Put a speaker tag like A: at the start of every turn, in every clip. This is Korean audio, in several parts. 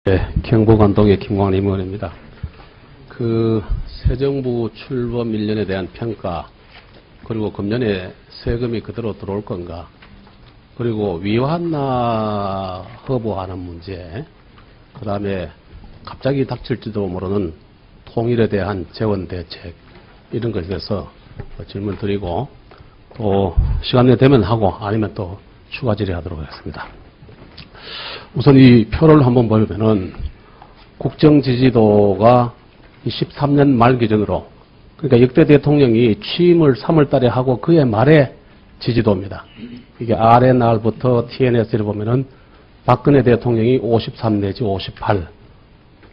A: 네, 경북안동의 김광림 의원입니다. 새 정부 출범 1년에 대한 평가, 그리고 금년에 세금이 그대로 들어올 건가, 그리고 위완화 허브하는 문제, 그 다음에 갑자기 닥칠지도 모르는 통일에 대한 재원 대책, 이런 것에 대해서 질문 드리고, 또 시간 내 되면 하고 아니면 또 추가 질의하도록 하겠습니다. 우선 이 표를 한번 보면은 국정 지지도가 13년 말 기준으로, 그러니까 역대 대통령이 취임을 3월 달에 하고 그해 말에 지지도입니다. 이게 RNR부터 TNS를 보면은 박근혜 대통령이 53 내지 58,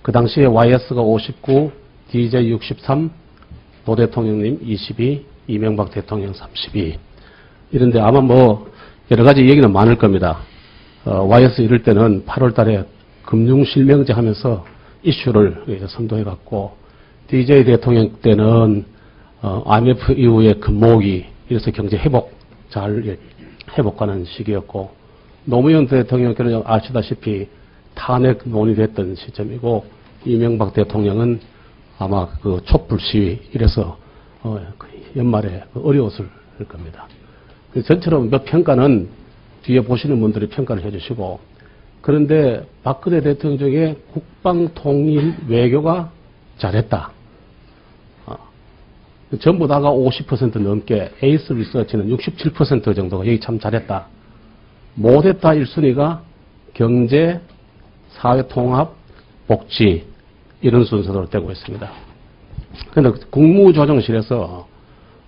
A: 그 당시에 YS가 59, DJ 63, 노 대통령님 22, 이명박 대통령 32. 이런데 아마 뭐 여러 가지 얘기는 많을 겁니다. YS 이럴 때는 8월 달에 금융실명제 하면서 이슈를 선도해갖고, DJ 대통령 때는 IMF 이후에 금모으기, 이래서 경제 잘 회복하는 시기였고, 노무현 대통령 때는 아시다시피 탄핵 논의됐던 시점이고, 이명박 대통령은 아마 그 촛불 시위, 이래서 연말에 어려웠을 겁니다. 전체로 몇 평가는 뒤에 보시는 분들이 평가를 해주시고, 그런데 박근혜 대통령 중에 국방통일 외교가 잘했다. 전부 다가 50% 넘게, 에이스 리서치는 67% 정도가 여기 참 잘했다. 못했다 1순위가 경제, 사회통합, 복지, 이런 순서로 되고 있습니다. 그런데 국무조정실에서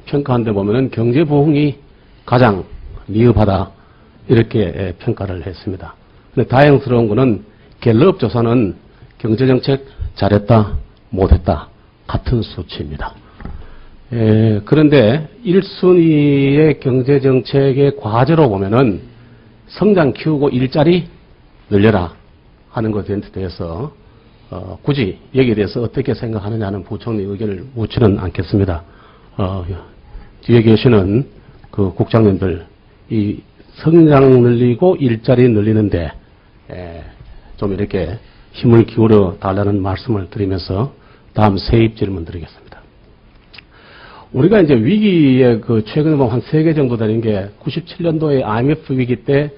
A: 평가한 데 보면은 경제 부흥이 가장 미흡하다, 이렇게 평가를 했습니다. 근데 다행스러운 거는 갤럽 조사는 경제정책 잘했다, 못했다, 같은 수치입니다. 그런데 1순위의 경제정책의 과제로 보면은 성장 키우고 일자리 늘려라 하는 것에 대해서 굳이 여기에 대해서 어떻게 생각하느냐는 부총리 의견을 묻지는 않겠습니다. 뒤에 계시는 그 국장님들, 이 성장 늘리고 일자리 늘리는데 좀 이렇게 힘을 기울여 달라는 말씀을 드리면서 다음 세입 질문 드리겠습니다. 우리가 이제 위기에 최근에 보면 한 3개 정도 되는 게 97년도에 IMF 위기 때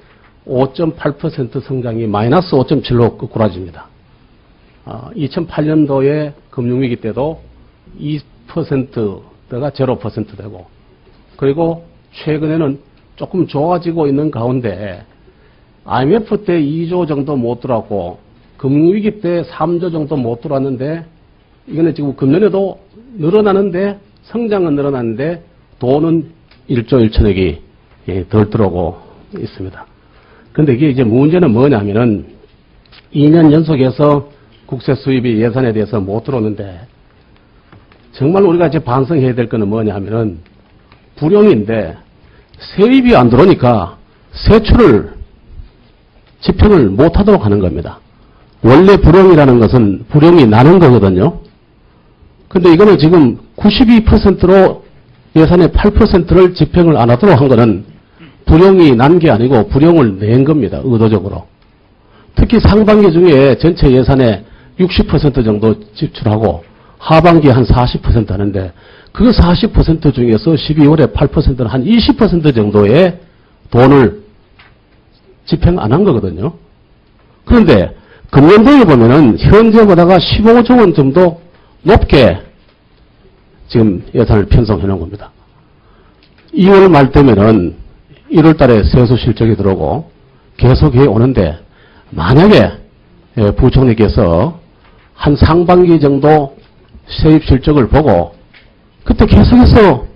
A: 5.8% 성장이 마이너스 5.7로 꼬꾸라집니다. 2008년도에 금융위기 때도 2%가 0% 되고, 그리고 최근에는 조금 좋아지고 있는 가운데 IMF 때 2조 정도 못 들어왔고 금융위기 때 3조 정도 못 들어왔는데, 이거는 지금 금년에도 늘어나는데, 성장은 늘어나는데 돈은 1조 1천억이 덜 들어오고 있습니다. 그런데 이게 이제 문제는 뭐냐면은 2년 연속해서 국세 수입이 예산에 대해서 못 들어오는데, 정말 우리가 이제 반성해야 될 거는 뭐냐 하면은 불용인데 세입이 안 들어오니까 세출을 집행을 못 하도록 하는 겁니다. 원래 불용이라는 것은 불용이 나는 거거든요. 근데 이거는 지금 92%로 예산의 8%를 집행을 안 하도록 한 거는 불용이 난 게 아니고 불용을 낸 겁니다. 의도적으로. 특히 상반기 중에 전체 예산의 60% 정도 지출하고 하반기에 한 40% 하는데, 그 40% 중에서 12월에 8%는 한 20% 정도의 돈을 집행 안 한 거거든요. 그런데 금년도에 보면은 현재보다가 15조 원 정도 높게 지금 예산을 편성해 놓은 겁니다. 2월 말 되면은 1월 달에 세수 실적이 들어오고 계속해 오는데, 만약에 부총리께서 한 상반기 정도 세입 실적을 보고 그때 계속해서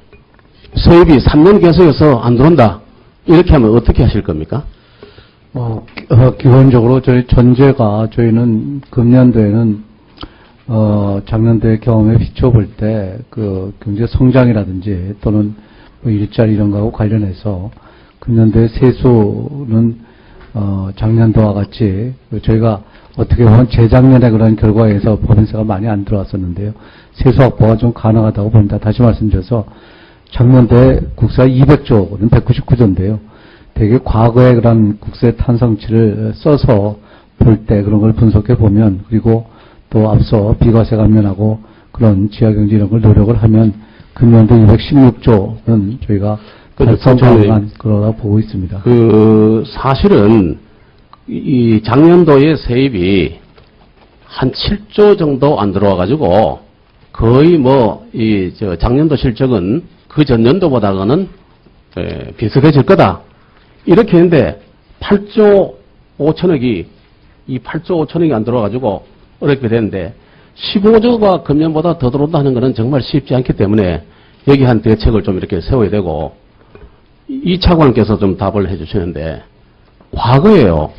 A: 세입이 3년 계속해서 안 들어온다, 이렇게 하면 어떻게 하실 겁니까?
B: 기본적으로 저희 전제가, 저희는 금년도에는 작년도의 경험에 비춰볼 때 경제 성장이라든지 또는 일자리 이런 거하고 관련해서 금년도의 세수는 작년도와 같이, 저희가 어떻게 보면 재작년에 그런 결과에 의해서 법인세가 많이 안 들어왔었는데요. 세수 확보가 좀 가능하다고 봅니다. 다시 말씀드려서 작년도에 국세가 200조는 199조인데요. 되게 과거의 그런 국세 탄성치를 써서 볼 때 그런 걸 분석해 보면, 그리고 또 앞서 비과세 감면하고 그런 지하경제 이런 걸 노력을 하면 금년도 216조는 저희가 달성 가능한 그러다 보고 있습니다.
A: 사실은 이 작년도의 세입이 한 7조 정도 안 들어와가지고 거의 작년도 실적은 그 전년도보다는 비슷해질 거다. 이렇게 했는데 8조 5천억이 이 8조 5천억이 안 들어와가지고 어렵게 됐는데 15조가 금년보다 더 들어온다 하는 것은 정말 쉽지 않기 때문에 여기 한 대책을 좀 이렇게 세워야 되고 이 차관께서 좀 답을 해 주시는데 과거에요.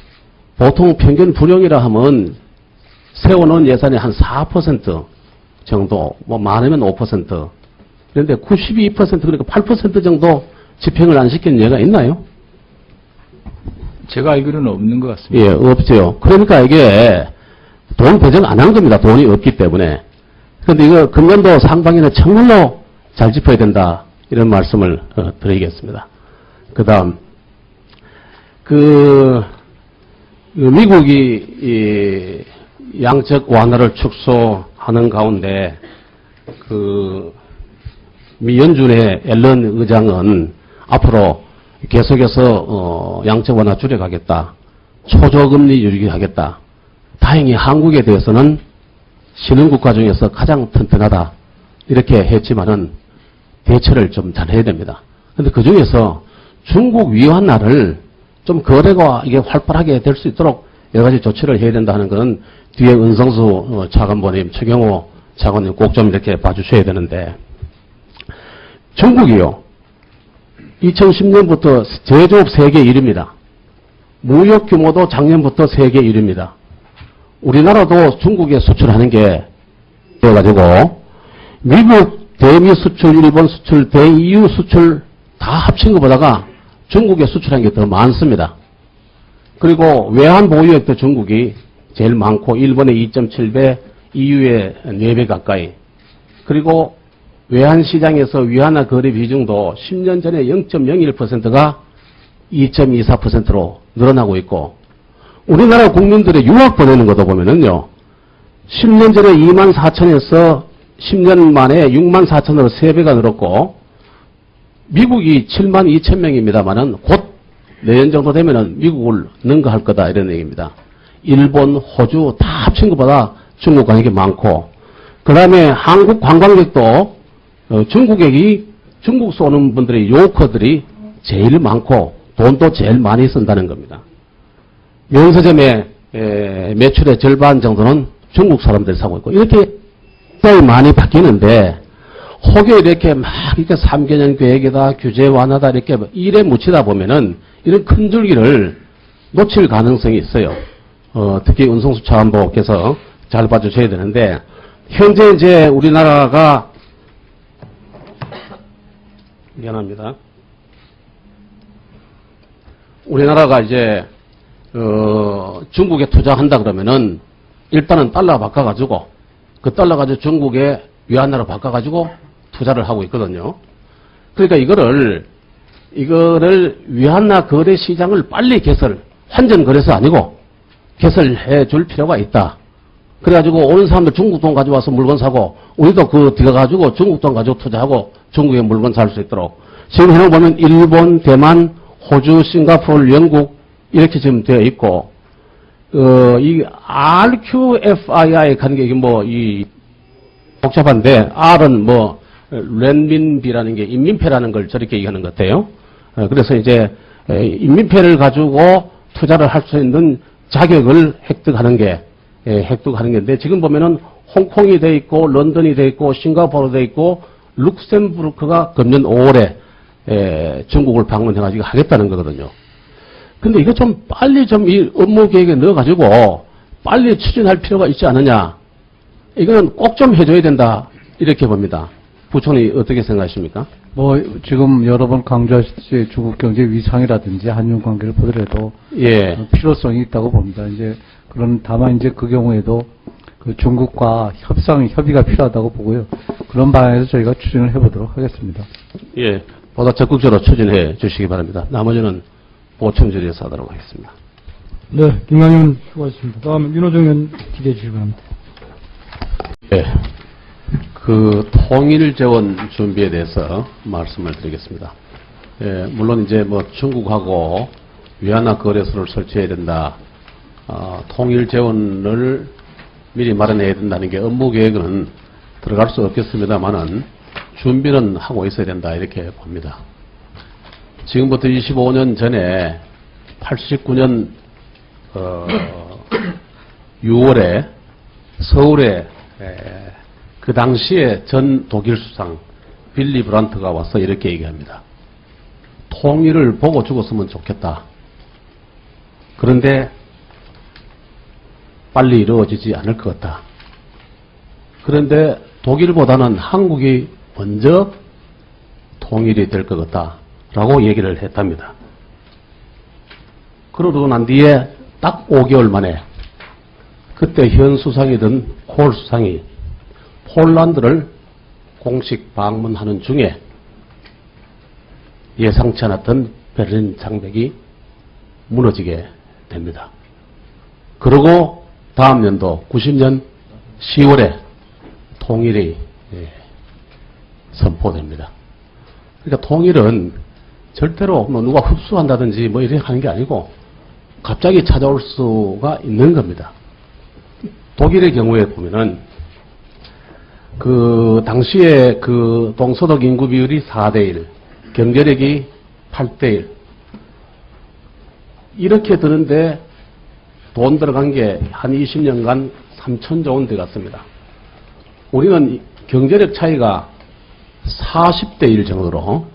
A: 보통 평균 불용이라 하면 세워놓은 예산이 한 4% 정도, 많으면 5%. 그런데 92% 그러니까 8% 정도 집행을 안 시킨 예가 있나요?
C: 제가 알기로는 없는 것 같습니다.
A: 예, 없죠. 그러니까 이게 돈 배정 안 한 겁니다. 돈이 없기 때문에. 그런데 이거 금년도 상반기는 정말로 잘 짚어야 된다. 이런 말씀을 드리겠습니다. 그 다음, 미국이 양적 완화를 축소하는 가운데 미연준의 앨런 의장은 앞으로 계속해서 양적 완화 줄여가겠다. 초저금리 유지하겠다. 다행히 한국에 대해서는 신흥국가 중에서 가장 튼튼하다. 이렇게 했지만은 대처를 좀 잘해야 됩니다. 그런데 그 중에서 중국 위안화를 좀 거래가 이게 활발하게 될 수 있도록 여러 가지 조치를 해야 된다는 것은 뒤에 은성수 차관보님, 최경호 차관님 꼭 좀 이렇게 봐주셔야 되는데 중국이요. 2010년부터 제조업 세계 1위입니다. 무역 규모도 작년부터 세계 1위입니다. 우리나라도 중국에 수출하는 게 되어가지고 미국 대미 수출, 일본 수출, 대EU 수출 다 합친 것보다가 중국에 수출한 게 더 많습니다. 그리고 외환 보유액도 중국이 제일 많고 일본의 2.7배, EU의 4배 가까이. 그리고 외환시장에서 위안화 거래 비중도 10년 전에 0.01%가 2.24%로 늘어나고 있고 우리나라 국민들의 유학 보내는 것도 보면은요. 10년 전에 2만 4천에서 10년 만에 6만 4천으로 3배가 늘었고 미국이 7만 2천 명입니다만은 곧 내년 정도 되면은 미국을 능가할 거다 이런 얘기입니다. 일본, 호주 다 합친 것보다 중국 관객이 많고 그 다음에 한국 관광객도 중국에서 오는 분들의 요커들이 제일 많고 돈도 제일 많이 쓴다는 겁니다. 면세점의 매출의 절반 정도는 중국 사람들이 사고 있고 이렇게 많이 바뀌는데 혹여 이렇게 막 이렇게 3개년 계획이다 규제 완화다 이렇게 일에 묻히다 보면은 이런 큰 줄기를 놓칠 가능성이 있어요. 특히 은성수 차관보께서 잘 봐주셔야 되는데 현재 이제 우리나라가 미안합니다. 우리나라가 이제 중국에 투자한다 그러면은 일단은 달러 바꿔가지고 그 달러 가지고 중국에 위안화로 바꿔가지고 투자를 하고 있거든요. 그러니까 이거를 위안화 거래 시장을 빨리 환전 거래소 아니고 개설해 줄 필요가 있다. 그래가지고 오는 사람들 중국 돈 가져와서 물건 사고 우리도 들어가가지고 중국 돈 가지고 투자하고 중국에 물건 살 수 있도록 지금 해놓은 보면 일본, 대만, 호주, 싱가포르, 영국 이렇게 지금 되어 있고 이 RQFII 가는 게 이게 복잡한데 R은 렌민비라는 게 인민폐라는 걸 저렇게 얘기하는 것 같아요. 그래서 이제 인민폐를 가지고 투자를 할 수 있는 자격을 획득하는 건데 지금 보면은 홍콩이 돼 있고 런던이 돼 있고 싱가포르 돼 있고 룩셈부르크가 금년 5월에 중국을 방문해가지고 하겠다는 거거든요. 근데 이거 좀 빨리 좀 이 업무 계획에 넣어가지고 빨리 추진할 필요가 있지 않느냐. 이거는 꼭 좀 해줘야 된다. 이렇게 봅니다. 부총리 어떻게 생각하십니까?
B: 지금 여러 번 강조하셨듯이 중국 경제 위상이라든지 한중 관계를 보더라도
A: 예.
B: 필요성이 있다고 봅니다. 다만 그 경우에도 중국과 협의가 필요하다고 보고요. 그런 방향에서 저희가 추진을 해보도록 하겠습니다.
A: 예. 보다 적극적으로 추진해 주시기 바랍니다. 나머지는 보충 질의에서 하도록 하겠습니다.
C: 네, 김광현 수고하셨습니다. 다음 윤호정 의원 기대해 주시기 바랍니다.
A: 네. 그 통일재원 준비에 대해서 말씀을 드리겠습니다. 예, 물론 이제 뭐 중국하고 위안화 거래소를 설치해야 된다. 통일재원을 미리 마련해야 된다는 게 업무 계획은 들어갈 수 없겠습니다만은 준비는 하고 있어야 된다 이렇게 봅니다. 지금부터 25년 전에 89년 6월에 서울에 그 당시에 전 독일 수상 빌리 브란트가 와서 이렇게 얘기합니다. 통일을 보고 죽었으면 좋겠다. 그런데 빨리 이루어지지 않을 것 같다. 그런데 독일보다는 한국이 먼저 통일이 될 것 같다. 라고 얘기를 했답니다. 그러고 난 뒤에 딱 5개월 만에 그때 현 수상이던 콜 수상이 폴란드를 공식 방문하는 중에 예상치 않았던 베를린 장벽이 무너지게 됩니다. 그리고 다음 연도 90년 10월에 통일이 선포됩니다. 그러니까 통일은 절대로 뭐 누가 흡수한다든지 뭐 이렇게 하는 게 아니고 갑자기 찾아올 수가 있는 겁니다. 독일의 경우에 보면은 그 당시에 그 동서독 인구 비율이 4대1, 경제력이 8대1 이렇게 드는데 돈 들어간 게 한 20년간 3천조 원 들어갔습니다. 우리는 경제력 차이가 40대1 정도로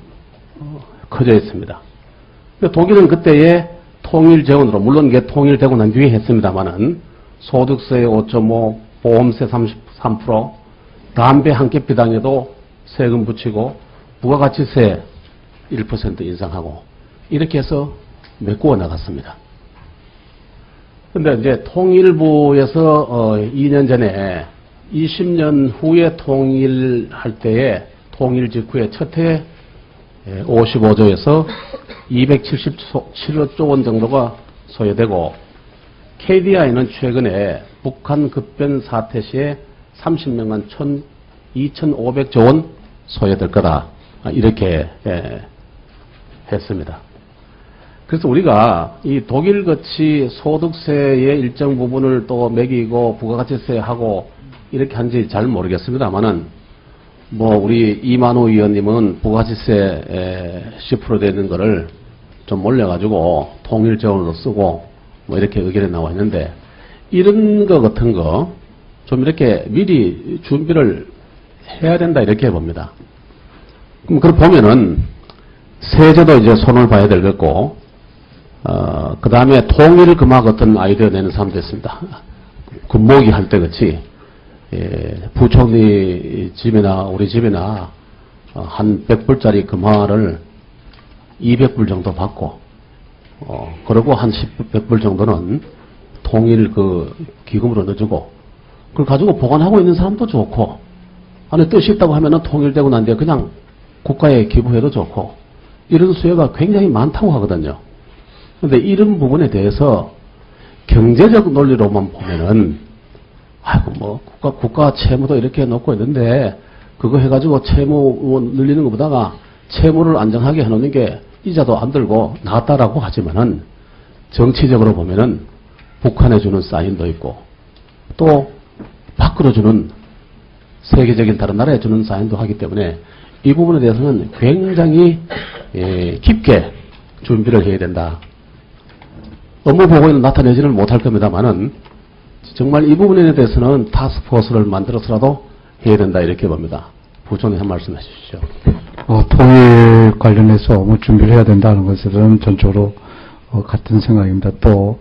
A: 커져 있습니다. 독일은 그때의 통일 재원으로 물론 이게 통일되고 난 뒤에 했습니다만은 소득세 5.5, 보험세 33%, 담배 한 개 비당에도 세금 붙이고 부가가치세 1% 인상하고 이렇게 해서 메꾸어 나갔습니다. 근데 이제 통일부에서 2년 전에 20년 후에 통일할 때에 통일 직후에 첫 해 55조에서 277조 원 정도가 소요되고 KDI는 최근에 북한 급변 사태 시에 30년간 2,500조 원 소요될 거다. 이렇게 했습니다. 그래서 우리가 이 독일같이 소득세의 일정 부분을 또 매기고 부가가치세하고 이렇게 한지 잘 모르겠습니다만은 뭐 우리 이만호 의원님은 부가가치세 10% 되는 거를 좀 올려가지고 통일재원으로 쓰고 뭐 이렇게 의견이 나와 있는데 이런 거 같은 거 좀 이렇게 미리 준비를 해야 된다 이렇게 봅니다. 그럼 그걸 보면은 세제도 이제 손을 봐야 되겠고 그 다음에 통일 금화 같은 아이디어 내는 사람도 있습니다. 군목이 할 때 같이 부총리 집이나 우리 집이나 한 100불짜리 금화를 200불 정도 받고 그리고 한 100불 정도는 통일 그 기금으로 넣어주고 그걸 가지고 보관하고 있는 사람도 좋고 안에 뜻이 있다고 하면은 통일되고 난 뒤에 그냥 국가에 기부해도 좋고 이런 수요가 굉장히 많다고 하거든요. 그런데 이런 부분에 대해서 경제적 논리로만 보면은 아이고 뭐 국가 채무도 이렇게 놓고 있는데 그거 해가지고 채무 늘리는 것보다가 채무를 안정하게 해놓는 게 이자도 안 들고 낫다라고 하지만은 정치적으로 보면은 북한에 주는 사인도 있고 또 밖으로 주는 세계적인 다른 나라에 주는 사인도 하기 때문에 이 부분에 대해서는 굉장히 깊게 준비를 해야 된다. 업무 보고에는 나타내지는 못할 겁니다만은 정말 이 부분에 대해서는 타스크포스를 만들어서라도 해야 된다 이렇게 봅니다. 부총리 한 말씀 해주시죠.
B: 통일 관련해서 뭐 준비를 해야 된다는 것은 전적으로 같은 생각입니다. 또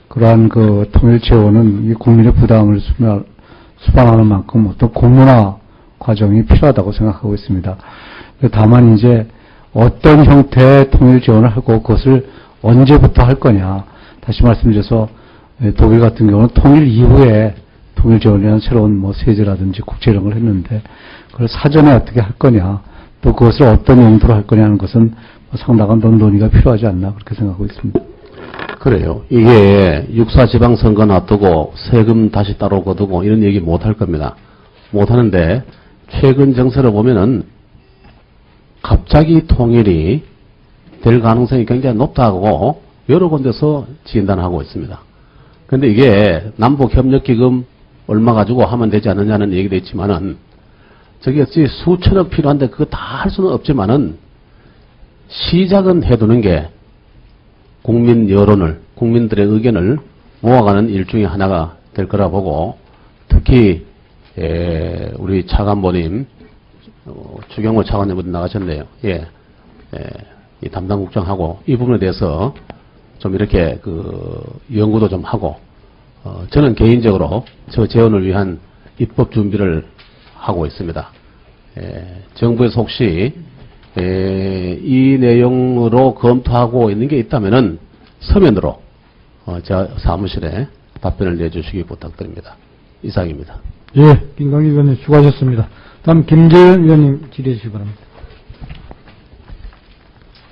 B: 그러한 그 통일 재원은 이 국민의 부담을 수반하는 만큼 어떤 공론화 과정이 필요하다고 생각하고 있습니다. 다만 이제 어떤 형태의 통일 지원을 하고 그것을 언제부터 할 거냐. 다시 말씀드려서 독일 같은 경우는 통일 이후에 통일 지원이라는 새로운 뭐 세제라든지 국채 이런 걸 했는데 그걸 사전에 어떻게 할 거냐. 또 그것을 어떤 용도로 할 거냐는 것은 상당한 논의가 필요하지 않나 그렇게 생각하고 있습니다.
A: 그래요. 이게 육사 지방선거 놔두고 세금 다시 따로 거두고 이런 얘기 못 할 겁니다. 못 하는데 최근 정세를 보면은 갑자기 통일이 될 가능성이 굉장히 높다고 여러 군데서 진단하고 있습니다. 근데 이게 남북협력기금 얼마 가지고 하면 되지 않느냐는 얘기도 있지만은 저게 수천억 필요한데 그거 다 할 수는 없지만은 시작은 해두는 게 국민 여론을, 국민들의 의견을 모아가는 일중의 하나가 될 거라 보고 특히 우리 차관보님, 추경호 차관님도 나가셨네요. 이 담당 국장하고 이 부분에 대해서 좀 이렇게 연구도 좀 하고 저는 개인적으로 저 재원을 위한 입법 준비를 하고 있습니다. 정부에서 혹시 이 내용으로 검토하고 있는 게 있다면은 서면으로 제 사무실에 답변을 내주시기 부탁드립니다. 이상입니다.
C: 예, 김광희 의원님 수고하셨습니다. 다음 김재현 의원님 질의해 주시기 바랍니다.